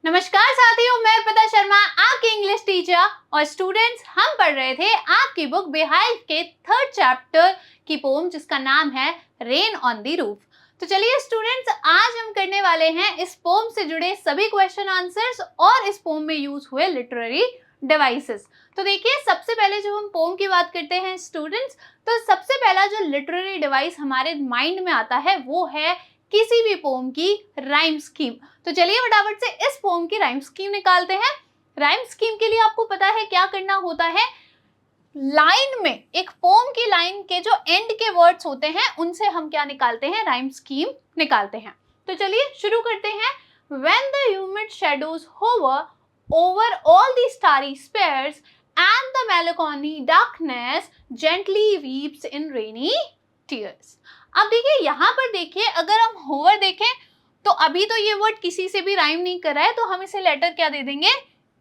नमस्कार साथियों, मैं अर्पिता शर्मा आपकी इंग्लिश टीचर। और स्टूडेंट्स, हम पढ़ रहे थे आपकी बुक बिहाइव के 3rd चैप्टर की पोम जिसका नाम है रेन ऑन द रूफ। तो चलिए स्टूडेंट्स, आज हम करने वाले हैं इस पोम से जुड़े सभी क्वेश्चन आंसर्स और इस पोम में यूज हुए लिटरेरी डिवाइसेस। तो देखिए, सबसे पहले जब हम पोम की बात करते हैं स्टूडेंट्स, तो सबसे पहला जो लिटरेरी डिवाइस हमारे माइंड में आता है वो है किसी भी पोम की राइम स्कीम। तो चलिए फटाफट से इस पोम की राइम स्कीम निकालते हैं। राइम स्कीम के लिए आपको पता है क्या करना होता है। लाइन में, एक पोम की लाइन के जो एंड के वर्ड्स होते हैं उनसे हम क्या निकालते हैं, राइम स्कीम निकालते हैं। तो चलिए शुरू करते हैं। When the humid shadows hover over all the starry spheres and the melancholy darkness gently weeps in rainy tears। अब देखिए, यहाँ पर देखिए, अगर हम होवर देखें तो अभी तो ये वर्ड किसी से भी राइम नहीं कर रहा है, तो हम इसे लेटर क्या दे देंगे,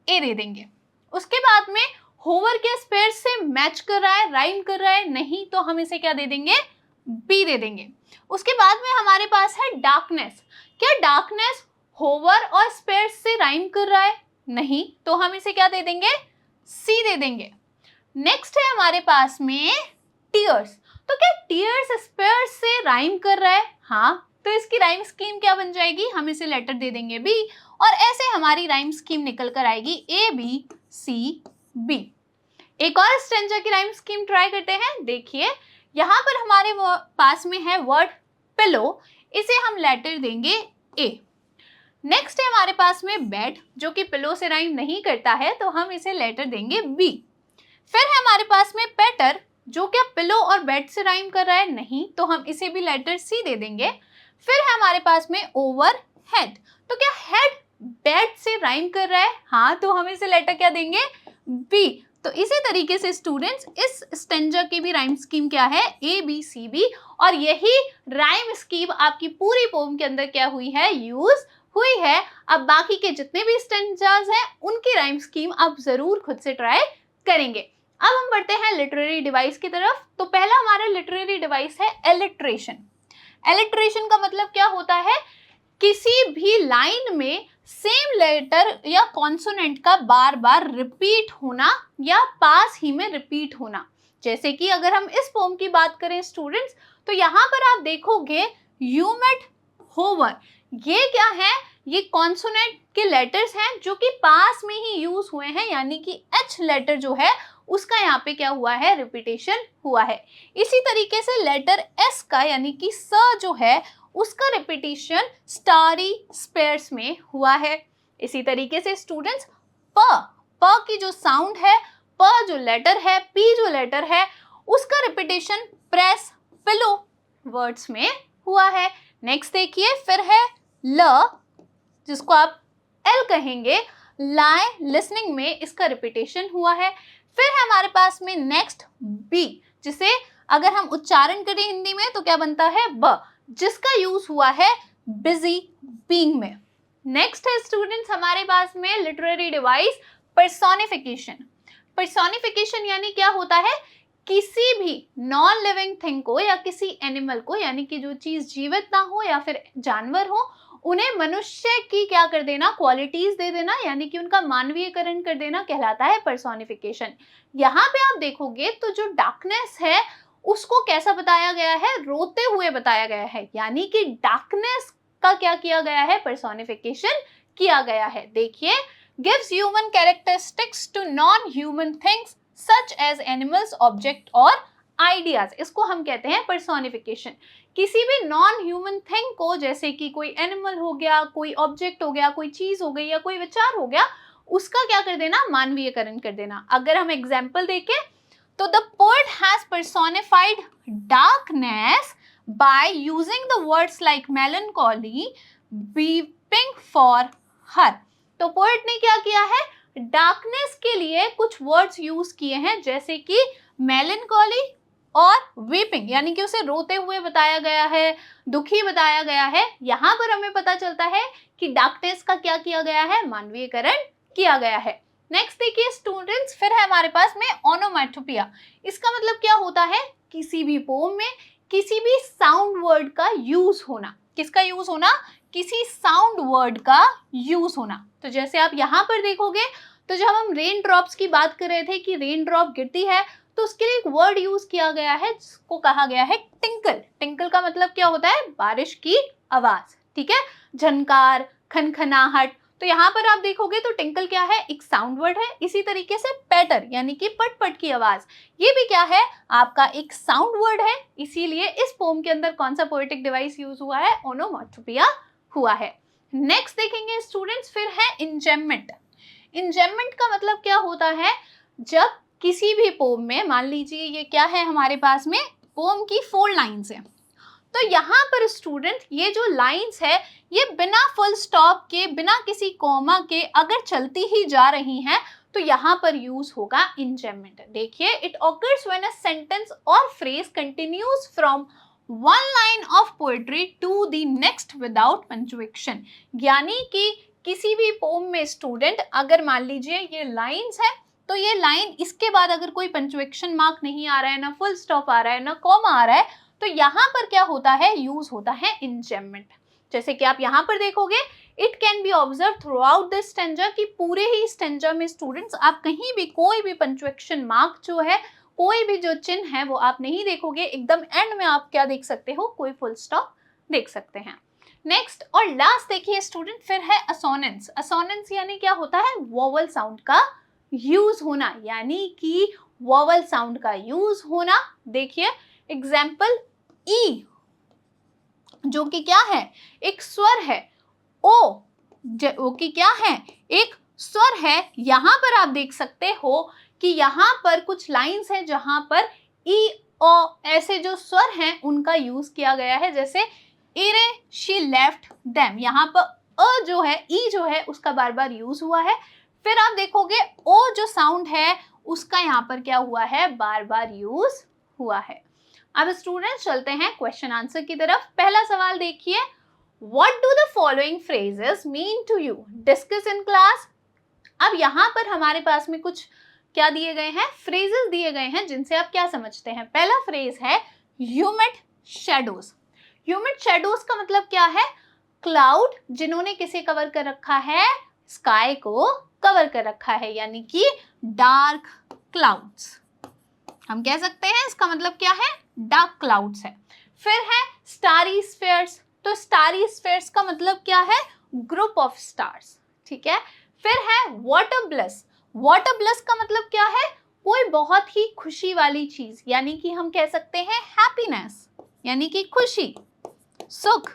ए दे देंगे। उसके बाद में होवर के स्पेयर से मैच कर रहा है, राइम कर रहा है, नहीं तो हम इसे क्या दे देंगे, बी दे देंगे। उसके बाद में हमारे पास है डार्कनेस। क्या डार्कनेस होवर और स्पेयर से राइम कर रहा है, नहीं तो हम इसे क्या दे देंगे, सी दे देंगे। नेक्स्ट है हमारे पास में टीयर्स। तो क्या टीयर्स स्पेयर से राइम कर रहा है, हाँ, तो इसकी राइम स्कीम क्या बन जाएगी, हम इसे लेटर दे देंगे बी, और ऐसे हमारी राइम स्कीम निकल कर आएगी ए बी सी बी। एक और स्ट्रेंजर की राइम स्कीम ट्राई करते हैं। देखिए, यहाँ पर हमारे पास में है वर्ड पिलो, इसे हम लेटर देंगे ए। नेक्स्ट है हमारे पास में बेड, जो कि पिलो से राइम नहीं करता है, तो हम इसे लेटर देंगे बी। फिर है हमारे पास में पेटर, जो क्या पिलो और बेड से राइम कर रहा है, नहीं तो हम इसे भी लेटर सी दे देंगे। फिर है हमारे पास में ओवर हेड। तो क्या हेड बेड से राइम कर रहा है, हाँ, तो हम इसे लेटर क्या देंगे, बी। तो इसी तरीके से स्टूडेंट्स, इस स्टेंजा की भी राइम स्कीम क्या है, ए बी सी बी, और यही राइम स्कीम आपकी पूरी पोम के अंदर क्या हुई है, यूज हुई है। अब बाकी के जितने भी स्टेंजाज हैं उनकी राइम स्कीम आप जरूर खुद से ट्राई करेंगे। अब हम बढ़ते हैं लिटरेरी डिवाइस की तरफ। तो पहला हमारा लिटरेरी डिवाइस है एलिट्रेशन। एलिट्रेशन का मतलब क्या होता है, किसी भी लाइन में सेम लेटर या कॉन्सोनेंट का बार बार रिपीट होना या पास ही में रिपीट होना। जैसे कि अगर हम इस पोम की बात करें स्टूडेंट्स, तो यहाँ पर आप देखोगे ह्यूमिड होवर, ये क्या है, ये कॉन्सोनेंट के लेटर्स हैं जो कि पास में ही यूज हुए हैं, यानी कि एच लेटर जो है उसका यहाँ पे क्या हुआ है, रिपीटेशन हुआ है। इसी तरीके से लेटर एस का, यानी कि स जो है, उसका रिपीटेशन स्टारी स्पेयर्स में हुआ है। इसी तरीके से स्टूडेंट्स, प की जो साउंड है, प जो लेटर है, पी जो लेटर है, उसका रिपीटेशन प्रेस पिलो वर्ड्स में हुआ है। नेक्स्ट देखिए, फिर है ल, जिसको आप एल कहेंगे, लाई लिसनिंग में इसका रिपीटेशन हुआ है। फिर है हमारे पास में नेक्स्ट बी, जिसे अगर हम उच्चारण करें हिंदी में तो क्या बनता है, ब, जिसका यूज हुआ है बिजी बीइंग में। नेक्स्ट है स्टूडेंट्स हमारे पास में लिटरेरी डिवाइस पर्सोनिफिकेशन। पर्सोनिफिकेशन यानी क्या होता है, किसी भी नॉन लिविंग थिंग को या किसी एनिमल को, यानी कि जो चीज जीवित ना हो या फिर जानवर हो, उन्हें मनुष्य की क्या कर देना, क्वालिटीज दे देना, यानी कि उनका मानवीयकरण कर देना कहलाता है पर्सोनिफिकेशन। यहाँ पे आप देखोगे तो जो डार्कनेस है उसको कैसा बताया गया है, रोते हुए बताया गया है, यानी कि डार्कनेस का क्या किया गया है, पर्सोनिफिकेशन किया गया है। देखिए, gives human characteristics to non human things such as animals, object और आइडियाज, इसको हम कहते हैं पर्सोनिफिकेशन। किसी भी नॉन ह्यूमन थिंग को, जैसे कि कोई एनिमल हो गया, कोई ऑब्जेक्ट हो गया, कोई चीज हो गई या कोई विचार हो गया, उसका क्या कर देना, मानवीयकरण कर देना। अगर हम एग्जाम्पल देखें तो the poet has personified darkness by using the words like melancholy, weeping for her. तो पोएट ने क्या किया है, डार्कनेस के लिए कुछ वर्ड्स यूज किए हैं, जैसे कि मेलनकॉली और वीपिंग, यानी कि उसे रोते हुए बताया गया है, दुखी बताया गया है। यहाँ पर हमें पता चलता है कि डार्कनेस का क्या किया गया है, मानवीयकरण किया गया है। नेक्स्ट देखिए स्टूडेंट्स, फिर है हमारे पास में ओनोमैटोपिया। इसका मतलब क्या होता है, किसी भी पोम में किसी भी साउंड वर्ड का यूज होना। किसका यूज होना, किसी साउंड वर्ड का यूज होना। तो जैसे आप यहाँ पर देखोगे, तो जब हम रेन ड्रॉप्स की बात कर रहे थे कि रेन ड्रॉप गिरती है, तो उसके लिए एक वर्ड यूज किया गया है जिसको कहा गया है टिंकल। टिंकल का मतलब क्या होता है? बारिश की आवाज, ठीक है, झनकार, खनखनाहट। तो यहाँ पर आप देखोगे तो टिंकल क्या है? एक साउंड वर्ड है। इसी तरीके से पैटर यानी कि पट पट की आवाज, ये भी क्या है? आपका एक साउंड वर्ड है। इसीलिए इस पोम के अंदर कौन सा पोएटिक डिवाइस यूज हुआ है? ओनोमैटोपोइया हुआ है। नेक्स्ट देखेंगे स्टूडेंट्स, फिर है इंजेममेंट। इंजेममेंट का मतलब क्या होता है? जब किसी भी पोम में, मान लीजिए ये क्या है हमारे पास में, पोम की 4 लाइन्स है, तो यहाँ पर स्टूडेंट ये जो लाइंस है ये बिना फुल स्टॉप के, बिना किसी कॉमा के अगर चलती ही जा रही हैं, तो यहाँ पर यूज होगा इंजेममेंट। देखिए, it occurs when a sentence और phrase continues from one line of poetry to the next without punctuation. यानी कि किसी भी पोम में स्टूडेंट अगर मान लीजिए ये लाइंस है, तो ये लाइन इसके बाद अगर कोई पंक्चुएशन मार्क नहीं आ रहा है, ना फुल स्टॉप आ रहा है, ना कॉमा आ रहा है, तो यहाँ पर क्या होता है? यूज होता है इंजेममेंट। जैसे कि आप यहाँ पर देखोगे, it can be observe through out the stanza, कि पूरे ही स्टेंजा में स्टूडेंट्स आप कहीं भी कोई भी पंक्चुएशन मार्क जो है, कोई भी जो चिन्ह है वो आप नहीं देखोगे। एकदम एंड में आप क्या देख सकते हो? कोई फुल स्टॉप देख सकते हैं। नेक्स्ट और लास्ट देखिए स्टूडेंट, फिर है असोनेंस। असोनेंस यानी क्या होता है? वोवल साउंड का यूज होना, यानी कि वोवल साउंड का यूज होना। देखिए एग्जाम्पल, ई जो कि क्या है? एक स्वर है। ओ कि क्या है? एक स्वर है। यहाँ पर आप देख सकते हो कि यहाँ पर कुछ लाइंस हैं जहां पर ई ओ ऐसे जो स्वर हैं उनका यूज किया गया है। जैसे इरे शी लेफ्ट देम, यहाँ पर अ जो है, ई जो है, उसका बार बार यूज हुआ है। फिर आप देखोगे ओ जो साउंड है उसका यहाँ पर क्या हुआ है? बार बार यूज हुआ है। अब स्टूडेंट्स चलते हैं क्वेश्चन आंसर की तरफ। पहला सवाल देखिए, What do the following phrases mean to you? Discuss in class। अब यहाँ पर हमारे पास में कुछ क्या दिए गए हैं? फ्रेजेस दिए गए हैं जिनसे आप क्या समझते हैं। पहला फ्रेज है ह्यूमिड शेडोज। ह्यूमिड शेडोज का मतलब क्या है? क्लाउड जिन्होंने किसे कवर कर रखा है? स्काई को कवर कर रखा है, यानी कि डार्क क्लाउड्स हम कह सकते हैं। इसका मतलब क्या है? डार्क क्लाउड्स है। फिर है स्टारी स्फीयर्स। तो स्टारी स्फीयर्स का मतलब क्या है? ग्रुप ऑफ स्टार्स, ठीक है। फिर है वाटर ब्लिस। वाटर ब्लिस का मतलब क्या है? कोई बहुत ही खुशी वाली चीज, यानी कि हम कह सकते हैं हैप्पीनेस, यानी कि खुशी, सुख।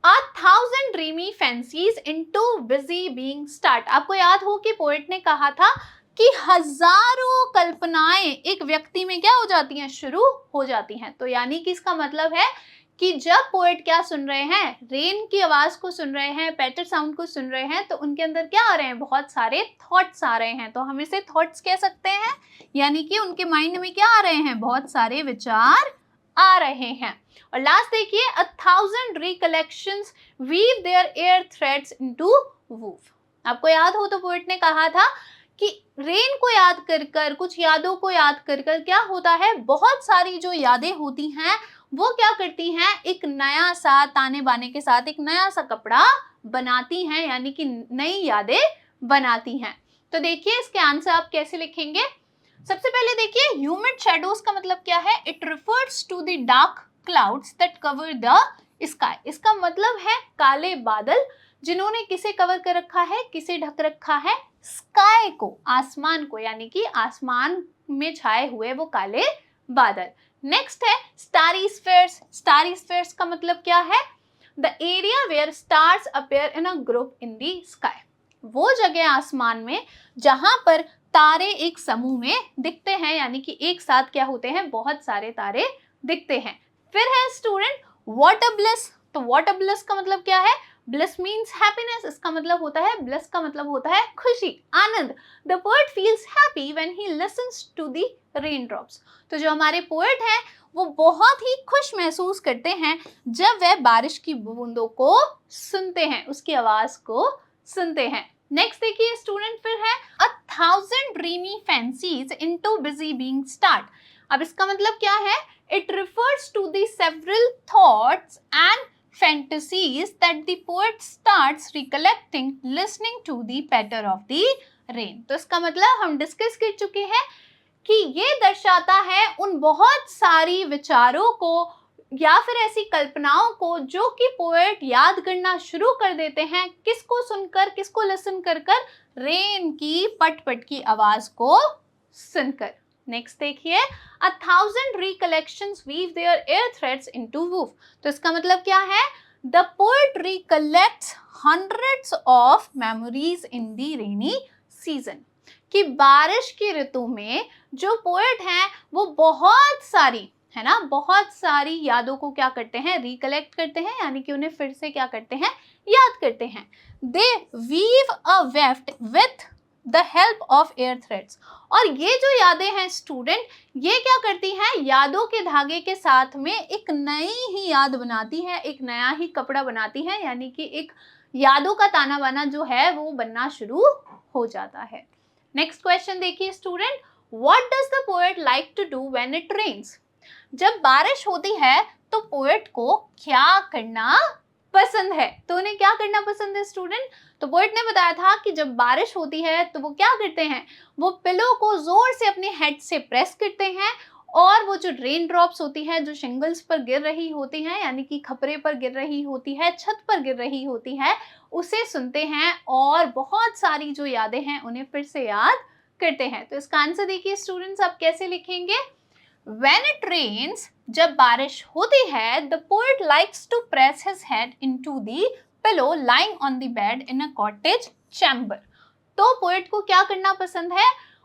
A thousand dreamy fancies into busy being start। आपको याद हो कि पोएट ने कहा था कि हजारों कल्पनाएं एक व्यक्ति में क्या हो जाती हैं? शुरू हो जाती हैं। तो यानी कि इसका मतलब है कि जब पोएट क्या सुन रहे हैं? रेन की आवाज को सुन रहे हैं, पैटर साउंड को सुन रहे हैं, तो उनके अंदर क्या आ रहे हैं? बहुत सारे थॉट्स आ रहे हैं। तो हम इसे थॉट्स कह सकते हैं, यानी कि उनके माइंड में क्या आ रहे हैं? बहुत सारे विचार आ रहे हैं। और लास्ट देखिए, 1000 recollections weave their air threads into woof। आपको याद हो तो पोएट ने कहा था कि रेन को याद कर कर, कुछ यादों को याद कर कर क्या होता है? बहुत सारी जो यादें होती हैं वो क्या करती हैं? एक नया सा ताने बाने के साथ एक नया सा कपड़ा बनाती हैं, यानी कि नई यादें बनाती हैं। तो देखिए इसके आंसर आप कैसे लिखेंगे। सबसे पहले देखिए, ह्यूमिड शैडोज का मतलब क्या है? It refers to the dark clouds that cover the sky. इसका मतलब है काले बादल जिन्होंने किसे कवर कर रखा है? किसे ढक रखा है? स्काई को, आसमान को, यानी कि आसमान में छाए हुए वो काले बादल। नेक्स्ट है स्टारी स्फीयर्स। स्टारी स्फीयर्स का मतलब क्या है? The area where stars appear in a group in the sky. वो जगह आसमान में जहां पर तारे एक समूह में दिखते हैं, यानी कि एक साथ क्या होते हैं? बहुत सारे तारे दिखते हैं। फिर है स्टूडेंट वाटर ब्लिस। तो वाटर ब्लिस का मतलब क्या है? Bliss means happiness. इसका मतलब होता है, ब्लिस का मतलब होता है खुशी, आनंद। The poet feels happy when he listens to the raindrops. तो जो हमारे पोएट हैं वो बहुत ही खुश महसूस करते हैं जब वह बारिश की बूंदों को सुनते हैं, उसकी आवाज को सुनते हैं। नेक्स्ट देखिए स्टूडेंट, फिर है 1000 dreamy fancies into busy being start. अब इसका मतलब क्या है? It refers to the several thoughts and fantasies that the poet starts recollecting listening to the patter of the rain. तो इसका मतलब हम डिस्कस कर चुके हैं कि ये दर्शाता है उन बहुत सारी विचारों को या फिर ऐसी कल्पनाओं को जो कि पोएट याद करना शुरू कर देते हैं, किसको सुनकर, किसको लिसन कर कर, रेन की पट पट की आवाज को सुनकर। नेक्स्ट देखिए, 1000 recollections weave their air threads into woof। तो इसका मतलब क्या है? The poet recollects hundreds of memories in the rainy season। कि बारिश की ऋतु में जो पोएट हैं वो बहुत सारी, है ना, बहुत सारी यादों को क्या करते हैं? रिकलेक्ट करते हैं, यानी कि उन्हें फिर से क्या करते हैं? याद करते हैं। They weave a weft with the help of air threads। और ये जो यादें हैं स्टूडेंट, ये क्या करती हैं? यादों के धागे के साथ में एक नई ही याद बनाती है, एक नया ही कपड़ा बनाती है, यानी कि एक यादों का ताना बाना जो है वो बनना शुरू हो जाता है। नेक्स्ट क्वेश्चन देखिए student, what does the poet like to do when it rains. जब बारिश होती है तो पोएट को क्या करना पसंद है? तो उन्हें क्या करना पसंद है स्टूडेंट? तो पोएट ने बताया था कि जब बारिश होती है तो वो क्या करते हैं? वो पिलो को जोर से अपने हेड से प्रेस करते हैं और वो जो रेन ड्रॉप्स होती है, जो शिंगल्स पर गिर रही होती हैं, यानी कि खपरे पर गिर रही होती है, छत पर गिर रही होती है, उसे सुनते हैं और बहुत सारी जो यादें हैं उन्हें फिर से याद करते हैं। तो इसका आंसर देखिए स्टूडेंट्स, आप कैसे लिखेंगे? When it rains, जब बारिश होती है, the poet likes to press his head into the pillow lying on the bed in a cottage chamber। तो पोएट को क्या करना पसंद है?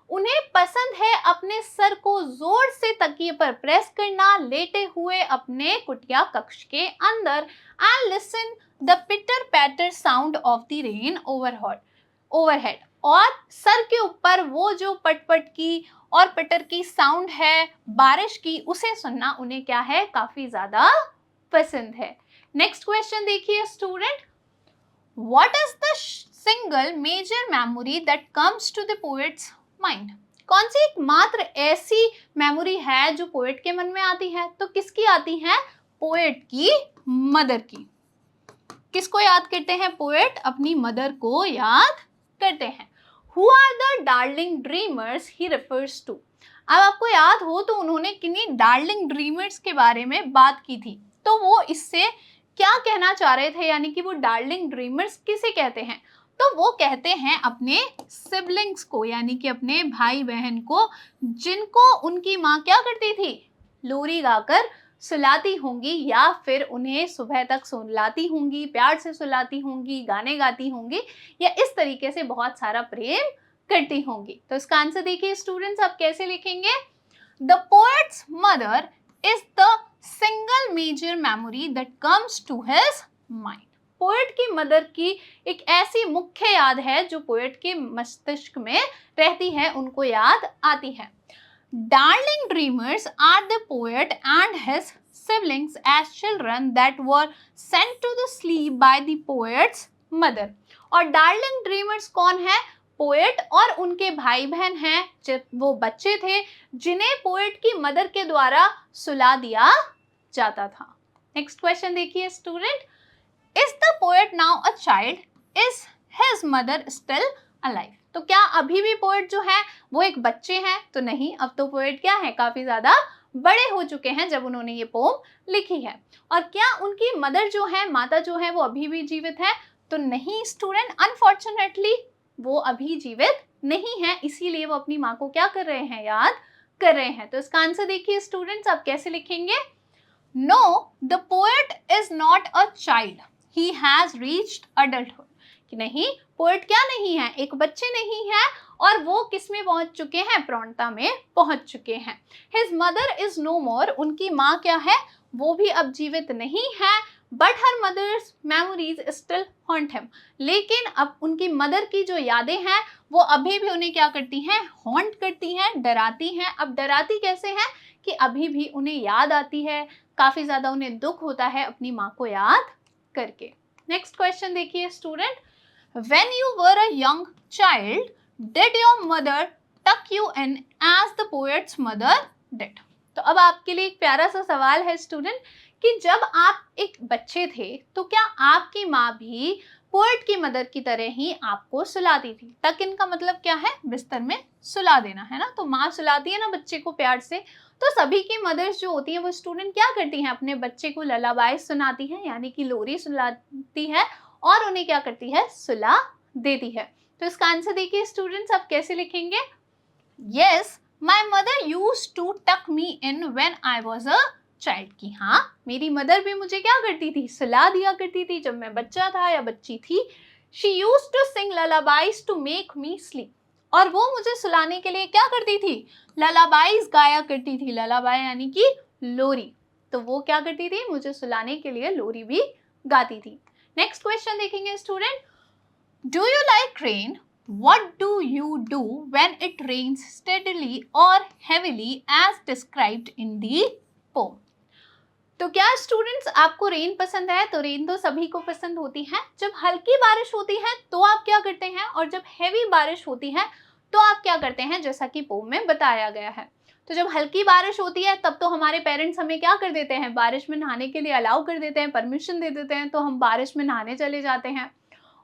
उन्हें पसंद है अपने सर को जोर से तकिए पर प्रेस करना, लेटे हुए अपने कुटिया कक्ष के अंदर, and listen the pitter patter sound of the rain overhead। और सर के ऊपर वो जो पटपट की और पिटर की साउंड है बारिश की, उसे सुनना उन्हें क्या है? काफी ज्यादा पसंद है। नेक्स्ट क्वेश्चन देखिए student, what is the single major memory that comes to the poet's mind. कौन सी एकमात्र ऐसी मेमोरी है जो पोएट के मन में आती है? तो किसकी आती है? पोएट की मदर की। किसको याद करते हैं पोएट? अपनी मदर को याद करते हैं। Who are the darling dreamers he refers to? अब आपको याद हो तो उन्होंने किन्हीं डार्लिंग ड्रीमर्स के बारे में बात की थी, तो वो इससे क्या कहना चाह रहे थे, यानी कि वो डार्लिंग ड्रीमर्स किसे कहते हैं? तो वो कहते हैं अपने सिबलिंग्स को, यानी कि अपने भाई बहन को, जिनको उनकी माँ क्या करती थी? लोरी गाकर सुलाती होंगी या फिर उन्हें सुबह तक सुलाती होंगी, प्यार से सुलाती होंगी, गाने गाती होंगी या इस तरीके से बहुत सारा प्रेम करती होंगी। तो इसका आंसर देखिए स्टूडेंट्स, आप कैसे लिखेंगे? The poet's mother is the single major memory that comes to his mind. Poet की मदर की एक ऐसी मुख्य याद है जो पोएट के मस्तिष्क में रहती है, उनको याद आती है। Darling dreamers are the poet and his siblings as children that were sent to the sleep by the poet's mother। और darling dreamers कौन है? पोएट और उनके भाई बहन हैं, जब वो बच्चे थे जिन्हें पोएट की मदर के द्वारा सुला दिया जाता था। नेक्स्ट क्वेश्चन देखिए student, is the poet now a child, is his mother still alive. तो क्या अभी भी पोएट जो है वो एक बच्चे हैं? तो नहीं, अब तो पोएट क्या है? काफी ज्यादा बड़े हो चुके हैं जब उन्होंने ये पोम लिखी है। और क्या उनकी मदर जो है, माता जो है, वो अभी भी जीवित है? तो नहीं स्टूडेंट, अनफॉर्चुनेटली वो अभी जीवित नहीं है, इसीलिए वो अपनी माँ को क्या कर रहे हैं? याद कर रहे हैं। तो इसका आंसर देखिए स्टूडेंट्स, आप कैसे लिखेंगे? No, the poet is not a child, he has reached adulthood. कि नहीं, पोएट क्या नहीं है? एक बच्चे नहीं है, और वो किस में पहुंच चुके हैं? प्रौढ़ता में पहुंच चुके हैं। हिज मदर इज नो मोर, उनकी माँ क्या है? वो भी अब जीवित नहीं है। But her mother's memories still haunt him, लेकिन अब उनकी मदर की जो यादें हैं वो अभी भी उन्हें क्या करती हैं? हॉन्ट करती हैं, डराती हैं। अब डराती कैसे हैं? कि अभी भी उन्हें याद आती है, काफी ज्यादा उन्हें दुख होता है अपनी माँ को याद करके। नेक्स्ट क्वेश्चन देखिए student, when you were a young child, did your mother tuck you in as the poet's mother did? तो अब आपके लिए एक प्यारा सा सवाल है स्टूडेंट, कि जब आप एक बच्चे थे तो क्या आपकी माँ भी पोएट की मदर की तरह ही आपको सुलाती थी? टक इन का मतलब क्या है? बिस्तर में सुला देना, है ना। तो माँ सुलाती है ना बच्चे को प्यार से, तो सभी की मदर्स जो होती हैं वो स्टूडेंट क्या करती हैं? अपने बच्चे को ललाबाई सुनाती हैं, यानी कि लोरी सुनाती है और उन्हें क्या करती है? सुला देती है। तो इसका आंसर देखिए स्टूडेंट्स, आप कैसे लिखेंगे? Yes, my mother use to tuck me in when I was a child. की हाँ, मेरी मदर भी मुझे क्या करती थी? सुला दिया करती थी जब मैं बच्चा था या बच्ची थी। She use to sing lullabies to make me sleep. और वो मुझे सुलाने के लिए क्या करती थी? ललाबाइज गाया करती थी। ललाबाई यानी कि लोरी। तो वो क्या करती थी? मुझे सुलाने के लिए लोरी भी गाती थी। नेक्स्ट क्वेश्चन देखेंगे student. Do you like rain? What do you do when it rains steadily or heavily as described in the poem? तो क्या स्टूडेंट्स आपको रेन पसंद है? तो रेन तो सभी को पसंद होती है। जब हल्की बारिश होती है तो आप क्या करते हैं? और जब हैवी बारिश होती है तो आप क्या करते हैं? जैसा कि पोम में बताया गया है। तो जब हल्की बारिश होती है तब तो हमारे पेरेंट्स हमें क्या कर देते हैं? बारिश में नहाने के लिए अलाउ कर देते हैं, परमिशन दे देते हैं, तो हम बारिश में नहाने चले जाते हैं।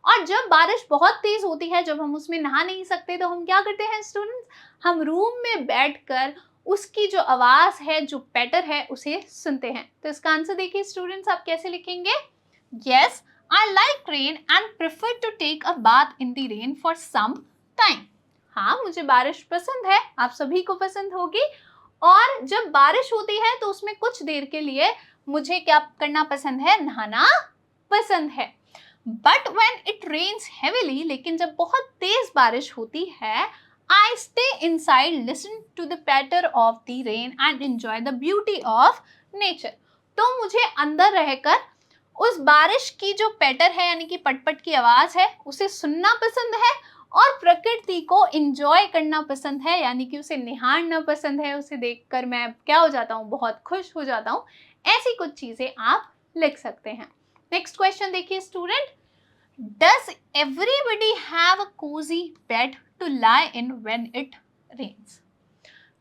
और जब बारिश बहुत तेज होती है, जब हम उसमें नहा नहीं सकते, तो हम क्या करते हैं स्टूडेंट्स? हम रूम में बैठकर उसकी जो आवाज है, जो पैटर है, उसे सुनते हैं। तो इसका आंसर देखिए स्टूडेंट्स, आप कैसे लिखेंगे? Yes, I like rain and prefer to take a bath in the rain for some time. हाँ, मुझे बारिश पसंद है, आप सभी को पसंद होगी। और जब बारिश होती है तो उसमें कुछ देर के लिए मुझे क्या करना पसंद है? नहाना पसंद है। But when it rains heavily, लेकिन जब बहुत तेज बारिश होती है, I stay inside, listen to the patter of the rain and enjoy the beauty of nature. तो मुझे अंदर रहकर उस बारिश की जो पैटर है, यानी कि पटपट की आवाज है, उसे सुनना पसंद है और प्रकृति को एंजॉय करना पसंद है, यानी कि उसे निहारना पसंद है। उसे देखकर मैं क्या हो जाता हूँ? बहुत खुश हो जाता हूँ। ऐसी कुछ चीजें आप लिख सकते हैं। नेक्स्ट क्वेश्चन देखिए student. Does everybody have a cozy bed to lie in when it rains?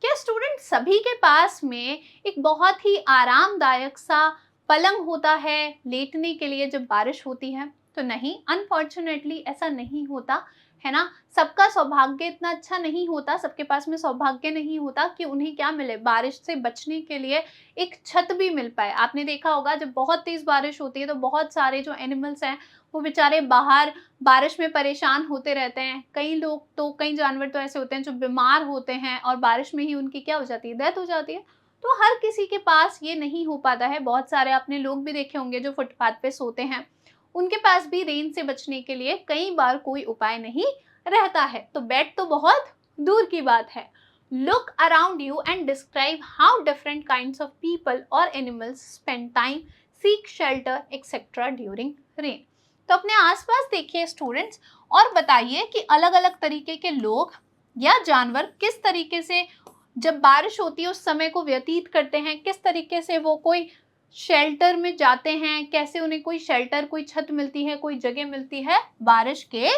क्या स्टूडेंट सभी के पास में एक बहुत ही आरामदायक सा पलंग होता है लेटने के लिए जब बारिश होती है? तो नहीं, अनफॉर्चुनेटली ऐसा नहीं होता है ना। सबका सौभाग्य इतना अच्छा नहीं होता, सबके पास में सौभाग्य नहीं होता कि उन्हें क्या मिले? बारिश से बचने के लिए एक छत भी मिल पाए। आपने देखा होगा जब बहुत तेज बारिश होती है तो बहुत सारे जो एनिमल्स हैं वो बेचारे बाहर बारिश में परेशान होते रहते हैं। कई लोग तो, कई जानवर तो ऐसे होते हैं जो बीमार होते हैं और बारिश में ही उनकी क्या हो जाती है? डेथ हो जाती है। तो हर किसी के पास ये नहीं हो पाता है। बहुत सारे आपने लोग भी देखे होंगे जो फुटपाथ पे सोते हैं, उनके पास भी रेन से बचने के लिए कई बार कोई उपाय नहीं रहता है। तो बेड तो बहुत दूर की बात है। Look around you and describe how different kinds of people और animals spend time, seek shelter etcetera during rain. तो अपने आसपास देखिए स्टूडेंट्स और बताइए कि अलग अलग तरीके के लोग या जानवर किस तरीके से जब बारिश होती है उस समय को व्यतीत करते हैं, किस तरीके से वो कोई शेल्टर में जाते हैं, कैसे उन्हें कोई शेल्टर, कोई छत मिलती है, कोई जगह मिलती है बारिश के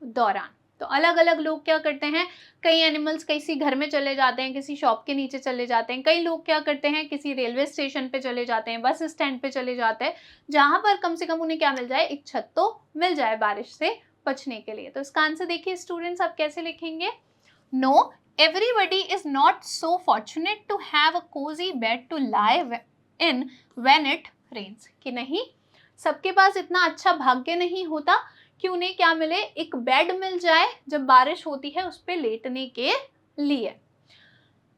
दौरान। तो अलग अलग लोग क्या करते हैं? कई एनिमल्स किसी घर में चले जाते हैं, किसी शॉप के नीचे चले जाते हैं। कई लोग क्या करते हैं? किसी रेलवे स्टेशन पे चले जाते हैं, बस स्टैंड पे चले जाते हैं, जहां पर कम से कम उन्हें क्या मिल जाए? एक छत तो मिल जाए बारिश से बचने के लिए। तो इसका आंसर देखिए स्टूडेंट्स, आप कैसे लिखेंगे? No, everybody is not so fortunate to have a cozy bed to lie in when it rains। कि नहीं, सबके पास इतना अच्छा भाग्य नहीं होता कि उन्हें क्या मिले? एक बेड मिल जाए जब बारिश होती है उस पे लेटने के लिए।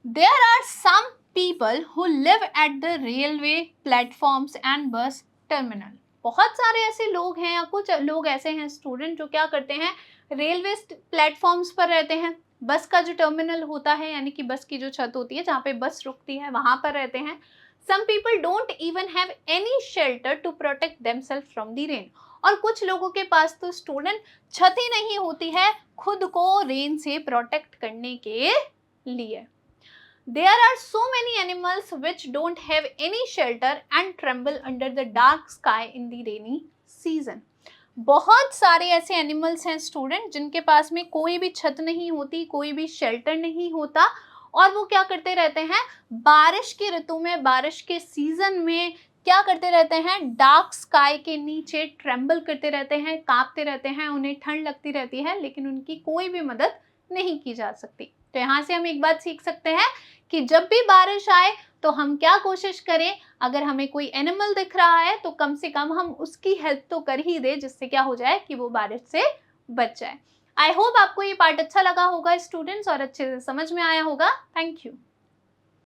There are some people who live at the railway platforms and bus terminal। बहुत सारे ऐसे लोग हैं या कुछ लोग ऐसे हैं स्टूडेंट जो क्या करते हैं? रेलवे प्लेटफॉर्म्स पर रहते हैं, बस का जो टर्मिनल होता है, यानी कि बस की जो छत होती है जहाँ पे बस रुकती है, वहां पर रहते हैं। Some people don't even have any shelter to protect themselves from the rain। और कुछ लोगों के पास तो स्टूडेंट छत ही नहीं होती है खुद को रेन से प्रोटेक्ट करने के लिए। There are so many animals which don't have any shelter and tremble under the dark sky in the rainy season। बहुत सारे ऐसे एनिमल्स हैं स्टूडेंट जिनके पास में कोई भी छत नहीं होती, कोई भी शेल्टर नहीं होता, और वो क्या करते रहते हैं? बारिश की ऋतु में, बारिश के सीजन में क्या करते रहते हैं, डार्क स्काई के नीचे ट्रेम्बल करते रहते हैं, कांपते रहते हैं, उन्हें ठंड लगती रहती है, लेकिन उनकी कोई भी मदद नहीं की जा सकती। तो यहाँ से हम एक बात सीख सकते हैं कि जब भी बारिश आए तो हम क्या कोशिश करें, अगर हमें कोई एनिमल दिख रहा है तो कम से कम हम उसकी हेल्प तो कर ही दे, जिससे क्या हो जाए कि वो बारिश से बच जाए। आई होप आपको ये पार्ट अच्छा लगा होगा स्टूडेंट्स, और अच्छे से समझ में आया होगा। Thank you.